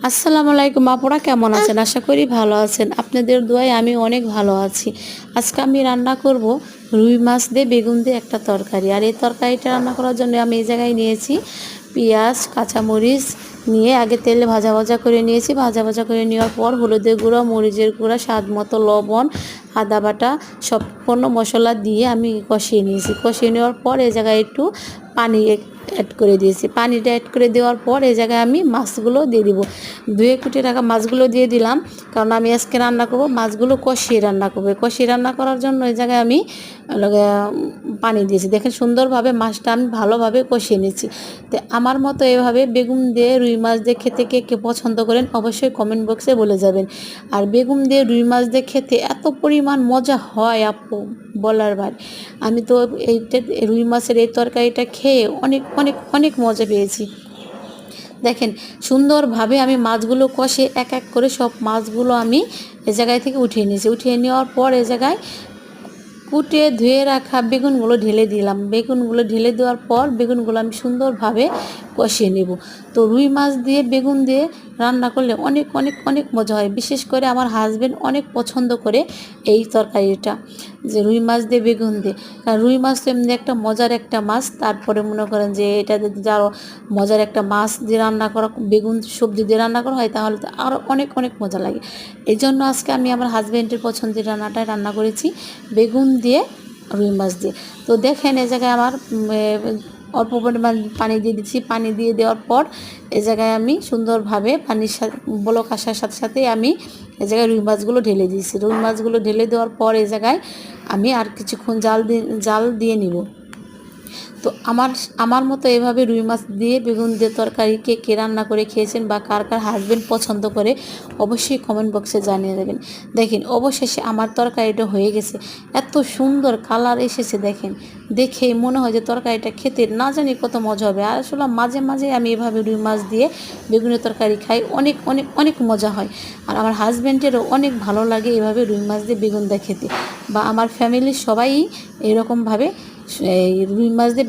আসসালামু আলাইকুম আপুরা, কেমন আছেন? আশা করি ভালো আছেন। আপনাদের দোয়ায় আমি অনেক ভালো আছি। আজকে আমি রান্না করব রুই মাছ দিয়ে বেগুন দিয়ে একটা তরকারি। আর এই তরকারিটা রান্না করার জন্য আমি এই জায়গায় নিয়েছি পেঁয়াজ, কাঁচামরিচ নিয়ে আগে তেলে ভাজা ভাজা করে নিয়েছি। ভাজা ভাজা করে নেওয়ার পর হলুদের গুঁড়ো, মরিচের গুঁড়া, স্বাদ মতো লবণ, আদা বাটা সম্পূর্ণ মশলা দিয়ে আমি কষিয়ে নিয়েছি। কষিয়ে নেওয়ার পর এই জায়গায় একটু পানি অ্যাড করে দিয়েছি। পানিটা অ্যাড করে দেওয়ার পর এই জায়গায় আমি মাছগুলো দিয়ে দিব। ধুয়ে কুটে রাখা মাছগুলো দিয়ে দিলাম, কারণ আমি আজকে রান্না করব মাছগুলো কষিয়ে রান্না করবো। কষিয়ে রান্না করার জন্য এই জায়গায় আমি পানি দিয়েছি। দেখেন সুন্দরভাবে মাছটা আমি ভালোভাবে কষিয়ে নিয়েছি। তো আমার মতো এভাবে বেগুন দিয়ে রুই মাছ দিয়ে খেতে কে কে পছন্দ করেন অবশ্যই কমেন্ট বক্সে বলে যাবেন। আর বেগুন দিয়ে রুই মাছ দিয়ে খেতে এত পরিমাণ মজা হয় আপু, বলার ভাই। আমি তো এইটা রুই মাছের এই তরকারিটা খেয়ে অনেক অনেক অনেক মজা পেয়েছি। দেখেন সুন্দরভাবে আমি মাছগুলো কষে এক এক করে সব মাছগুলো আমি এ জায়গায় থেকে উঠিয়ে নিয়েছি। উঠিয়ে নেওয়ার পর এ জায়গায় কুটে ধুয়ে রাখা বেগুনগুলো ঢেলে দিলাম। বেগুনগুলো ঢেলে দেওয়ার পর বেগুনগুলো আমি সুন্দরভাবে কষিয়ে নেব। তো রুই মাছ দিয়ে বেগুন দিয়ে রান্না করলে অনেক অনেক অনেক মজা হয়। বিশেষ করে আমার হাজব্যান্ড অনেক পছন্দ করে এই তরকারিটা, যে রুই মাছ দিয়ে বেগুন দিয়ে। কারণ রুই মাছ তো এমনি একটা মজার একটা মাছ, তারপরে মনে করেন যে এটা যদি আরও মজার একটা মাছ দিয়ে রান্না করা, বেগুন সবজি দিয়ে রান্না করা হয় তাহলে তো আরও অনেক অনেক মজা লাগে। এই জন্য আজকে আমি আমার হাজব্যান্ডের পছন্দের রান্নাটাই রান্না করেছি বেগুন দিয়ে রুই মাছ দিয়ে। তো দেখেন এই জায়গায় আমার অল্প পরিমাণ পানি দিয়ে দিচ্ছি। পানি দিয়ে দেওয়ার পর এ জায়গায় আমি সুন্দরভাবে পানির সাথে বলক আসার সাথে সাথে আমি এ জায়গায় রুই মাছগুলো ঢেলে দিয়েছি। রুই মাছগুলো ঢেলে দেওয়ার পর এ জায়গায় আমি আর কিছুক্ষণ জাল দিয়ে নিব। তো আমার মতো এভাবে রুই মাছ দিয়ে বেগুন দিয়ে তরকারি কে কে রান্না করে খেয়েছেন বা কার কার হাজবেন্ড পছন্দ করে অবশ্যই কমেন্ট বক্সে জানিয়ে দেবেন। দেখেন অবশেষে আমার তরকারিটা হয়ে গেছে, এত সুন্দর কালার এসেছে। দেখেন দেখেই মনে হয় যে তরকারিটা খেতে না জানি কত মজা হবে। আর আসলে মাঝে মাঝে আমি এভাবে রুই মাছ দিয়ে বেগুনের তরকারি খাই, অনেক অনেক অনেক মজা হয়। আর আমার হাজব্যান্ডেরও অনেক ভালো লাগে এভাবে রুই মাছ দিয়ে বেগুন দিয়ে খেতে, বা আমার ফ্যামিলির সবাই এরকমভাবে এই রুই মাছ দিয়ে